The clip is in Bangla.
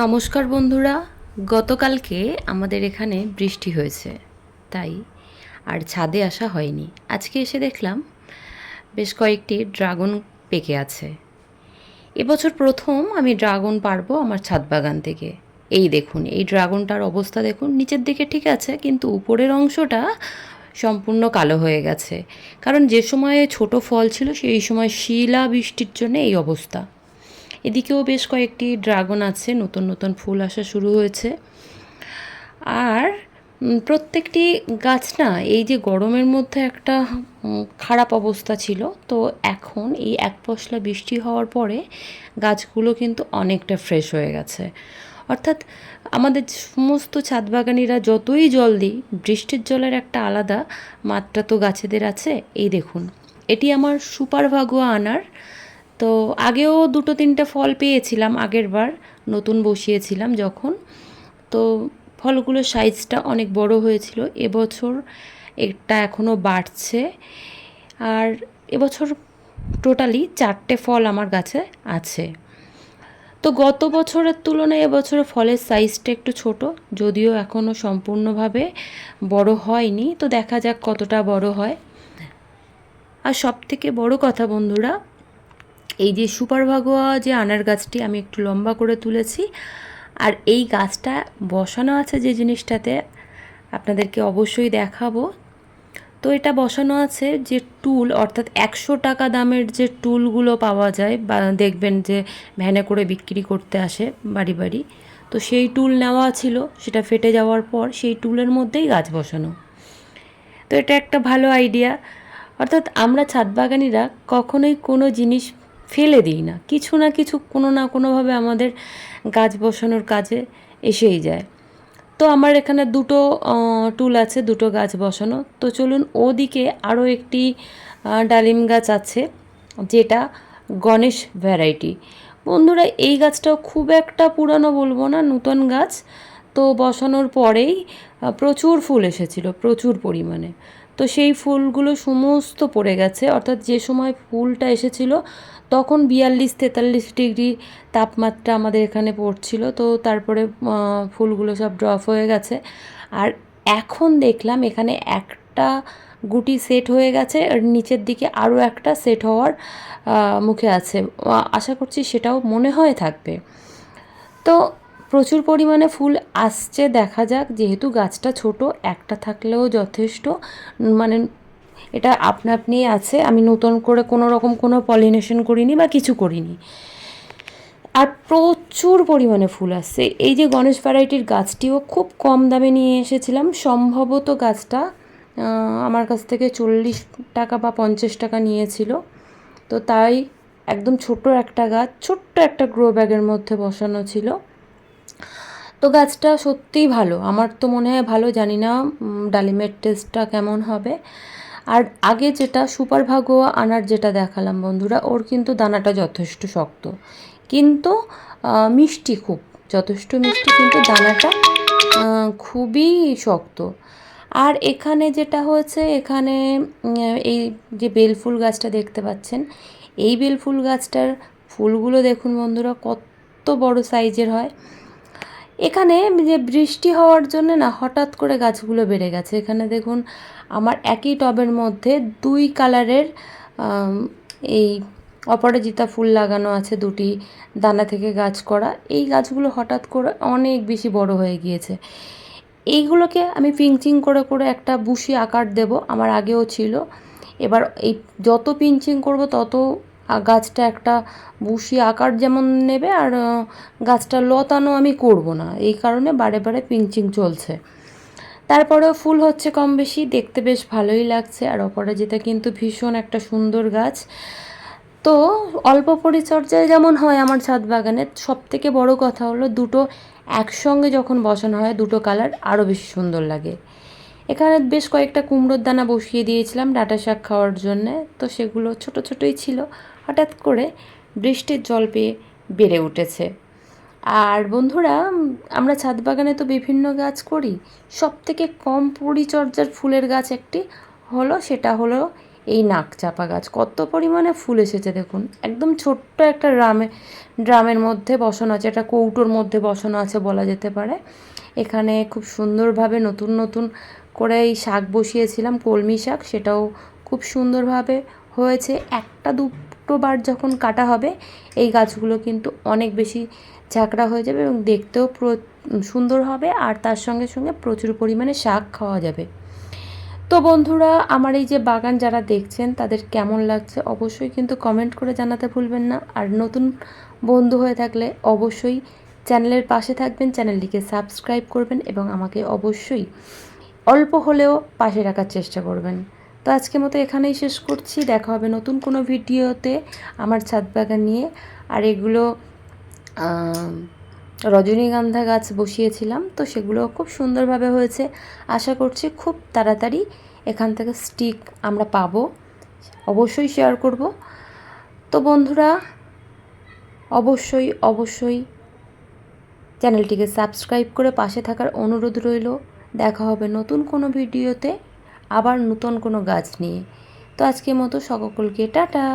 নমস্কার বন্ধুরা। গতকালকে আমাদের এখানে বৃষ্টি হয়েছে, তাই আর ছাদে আসা হয়নি। আজকে এসে দেখলাম বেশ কয়েকটি ড্রাগন পেকে আছে। এবছর প্রথম আমি ড্রাগন পারবো আমার ছাদ বাগান থেকে। এই দেখুন, এই ড্রাগনটার অবস্থা দেখুন। নিচের দিকে ঠিক আছে, কিন্তু উপরের অংশটা সম্পূর্ণ কালো হয়ে গেছে। কারণ যে সময়ে ছোট ফল ছিল সেই সময় শিলা বৃষ্টির জন্য এই অবস্থা। এদিকেও বেশ কয়েকটি ড্রাগন আছে, নতুন নতুন ফুল আসা শুরু হয়েছে। আর প্রত্যেকটি গাছ না, এই যে গরমের মধ্যে একটা খারাপ অবস্থা ছিল, তো এখন এই এক পশলা বৃষ্টি হওয়ার পরে গাছগুলো কিন্তু অনেকটা ফ্রেশ হয়ে গেছে। অর্থাৎ আমাদের সমস্ত ছাদ বাগানিরা যতই জল দিই, বৃষ্টির জলের একটা আলাদা মাত্রা তো গাছেদের আছে। এই দেখুন, এটি আমার সুপার ভাগুয়া আনার। তো আগেও দুটো তিনটে ফল পেয়েছিলাম আগের বার, নতুন বসিয়েছিলাম যখন। তো ফলগুলোর সাইজটা অনেক বড় হয়েছিল। এবছর এটা এখনও বাড়ছে। আর এবছর টোটালি 4টে ফল আমার গাছে আছে। তো গত বছরের তুলনায় এবছরের ফলের সাইজটা একটু ছোট, যদিও এখনও সম্পূর্ণভাবে বড় হয়নি। তো দেখা যাক কতটা বড় হয়। আর সবথেকে বড় কথা বন্ধুরা, এই যে সুপার ভাগোয়া যে আনার গাছটি আমি একটু লম্বা করে তুলেছি, আর এই গাছটা বসানো আছে যে জিনিসটাতে আপনাদেরকে অবশ্যই দেখাবো। তো এটা বসানো আছে যে টুল, অর্থাৎ 100 টাকা দামের যে টুলগুলো পাওয়া যায় বা দেখবেন যে ভ্যানে করে বিক্রি করতে আসে বাড়ি বাড়ি, তো সেই টুল নেওয়া ছিল, সেটা ফেটে যাওয়ার পর সেই টুলের মধ্যেই গাছ বসানো। তো এটা একটা ভালো আইডিয়া। অর্থাৎ আমরা ছাদ বাগানিরা কখনোই কোনো জিনিস ফেলে দিই না, কিছু না কিছু কোনো না কোনোভাবে আমাদের গাছ বসানোর কাজে এসেই যায়। তো আমার এখানে দুটো টুল আছে, দুটো গাছ বসানো। তো চলুন, ওদিকে আরও একটি ডালিম গাছ আছে, যেটা গণেশ ভ্যারাইটি। বন্ধুরা, এই গাছটাও খুব একটা পুরানো বলবো না, নতুন গাছ। তো বসানোর পরেই প্রচুর ফুল এসেছিল, প্রচুর পরিমাণে। তো সেই ফুলগুলো সমস্ত পড়ে গেছে। অর্থাৎ যে সময় ফুলটা এসেছিল তখন 42-43 ডিগ্রি তাপমাত্রা আমাদের এখানে পড়ছিল। তো তারপরে ফুলগুলো সব ড্রপ হয়ে গেছে। আর এখন দেখলাম এখানে একটা গুটি সেট হয়ে গেছে, আর নিচের দিকে আরও একটা সেট হওয়ার মুখে আছে। আশা করছি সেটাও মনে হয় থাকবে। তো প্রচুর পরিমাণে ফুল আসছে, দেখা যাক। যেহেতু গাছটা ছোট, একটা থাকলেও যথেষ্ট। মানে এটা আপনা আপনি আছে, আমি নতুন করে কোনো রকম কোনো পলিনেশন করিনি বা কিছু করিনি। আর প্রচুর পরিমাণে ফুল আসছে। এই যে গণেশ ভ্যারাইটির গাছটিও খুব কম দামে নিয়ে এসেছিলাম। সম্ভবত গাছটা আমার কাছ থেকে 40 টাকা বা 50 টাকা নিয়েছিল। তো তাই একদম ছোট একটা গাছ, ছোট্ট একটা গ্রো ব্যাগের মধ্যে বসানো ছিল। তো গাছটা সত্যিই ভালো, আমার তো মনে হয় ভালো, জানি না ডালিমের টেস্টটা কেমন হবে। আর আগে যেটা সুপার ভাগোয়া আনার যেটা দেখালাম বন্ধুরা, ওর কিন্তু দানাটা যথেষ্ট শক্ত, কিন্তু মিষ্টি খুব, যথেষ্ট মিষ্টি, কিন্তু দানাটা খুবই শক্ত। আর এখানে যেটা হয়েছে, এখানে এই যে বেলফুল গাছটা দেখতে পাচ্ছেন, এই বেলফুল গাছটার ফুলগুলো দেখুন বন্ধুরা কত বড় সাইজের হয়। এখানে যে বৃষ্টি হওয়ার জন্য না হঠাৎ করে গাছগুলো বেড়ে গেছে। এখানে দেখুন আমার একই টবের মধ্যে 2 কালারের এই অপরাজিতা ফুল লাগানো আছে, দুটি দানা থেকে গাছ করা। এই গাছগুলো হঠাৎ করে অনেক বেশি বড় হয়ে গিয়েছে। এইগুলোকে আমি পিঞ্চিং করে করে একটা বুশি আকার দেব, আমার আগেও ছিল। এবার এই যত পিঞ্চিং করব তত গাছটা একটা বুশি আকার যেমন নেবে, আর গাছটা লতানো আমি করব না, এই কারণে বারে বারে পিঞ্চিং চলছে। তারপরেও ফুল হচ্ছে কম বেশি, দেখতে বেশ ভালোই লাগছে। আর অপরাজিতা কিন্তু ভীষণ একটা সুন্দর গাছ। তো অল্প পরিচর্যায় যেমন হয় আমার ছাদ বাগানে, সবথেকে বড় কথা হলো দুটো একসঙ্গে যখন বসানো হয়, দুটো কালার আরও বেশি সুন্দর লাগে। এখানে বেশ কয়েকটা কুমড়োর দানা বসিয়ে দিয়েছিলাম ডাঁটা শাক খাওয়ার জন্যে। তো সেগুলো ছোট ছোটোই ছিল, হঠাৎ করে বৃষ্টির জল পেয়ে বেড়ে উঠেছে। আর বন্ধুরা, আমরা ছাদ বাগানে তো বিভিন্ন গাছ করি, সবথেকে কম পরিচর্যার ফুলের গাছ একটি হলো, সেটা হলো এই নাকচাপা গাছ কত পরিমাণে ফুল এসেছে দেখুন, একদম ছোট্ট একটা ড্রামের মধ্যে বসানো আছে, একটা কৌটোর মধ্যে বসানো আছে বলা যেতে পারে। এখানে খুব সুন্দরভাবে নতুন নতুন করে এই শাক বসিয়েছিলাম, কলমি শাক, সেটাও খুব সুন্দরভাবে হয়েছে। একটা দুটো বার যখন কাটা হবে এই গাছগুলো কিন্তু অনেক বেশি ঝাঁকড়া হয়ে যাবে এবং দেখতেও সুন্দর হবে, আর তার সঙ্গে সঙ্গে প্রচুর পরিমাণে শাক খাওয়া যাবে। তো বন্ধুরা, আমার এই যে বাগান যারা দেখছেন তাদের কেমন লাগছে অবশ্যই কিন্তু কমেন্ট করে জানাতে ভুলবেন না। আর নতুন বন্ধু হয়ে থাকলে অবশ্যই চ্যানেলের পাশে থাকবেন, চ্যানেলটিকে সাবস্ক্রাইব করবেন এবং আমাকে অবশ্যই অল্প হলেও পাশে রাখার চেষ্টা করবেন। তো আজকের মতো এখানেই শেষ করছি, দেখা হবে নতুন কোনো ভিডিওতে আমার ছাদ বাগান নিয়ে। আর এগুলো রজনীগন্ধা গাছ বসিয়েছিলাম, তো সেগুলো খুব সুন্দরভাবে হয়েছে। আশা করছি খুব তাড়াতাড়ি এখান থেকে স্টিক আমরা পাবো, অবশ্যই শেয়ার করব। তো বন্ধুরা, অবশ্যই অবশ্যই চ্যানেলটিকে সাবস্ক্রাইব করে পাশে থাকার অনুরোধ রইল। দেখা হবে নতুন কোনো ভিডিওতে, আবার নতুন কোনো গাছ নিয়ে। তো আজকের মতো সকলকে টাটা।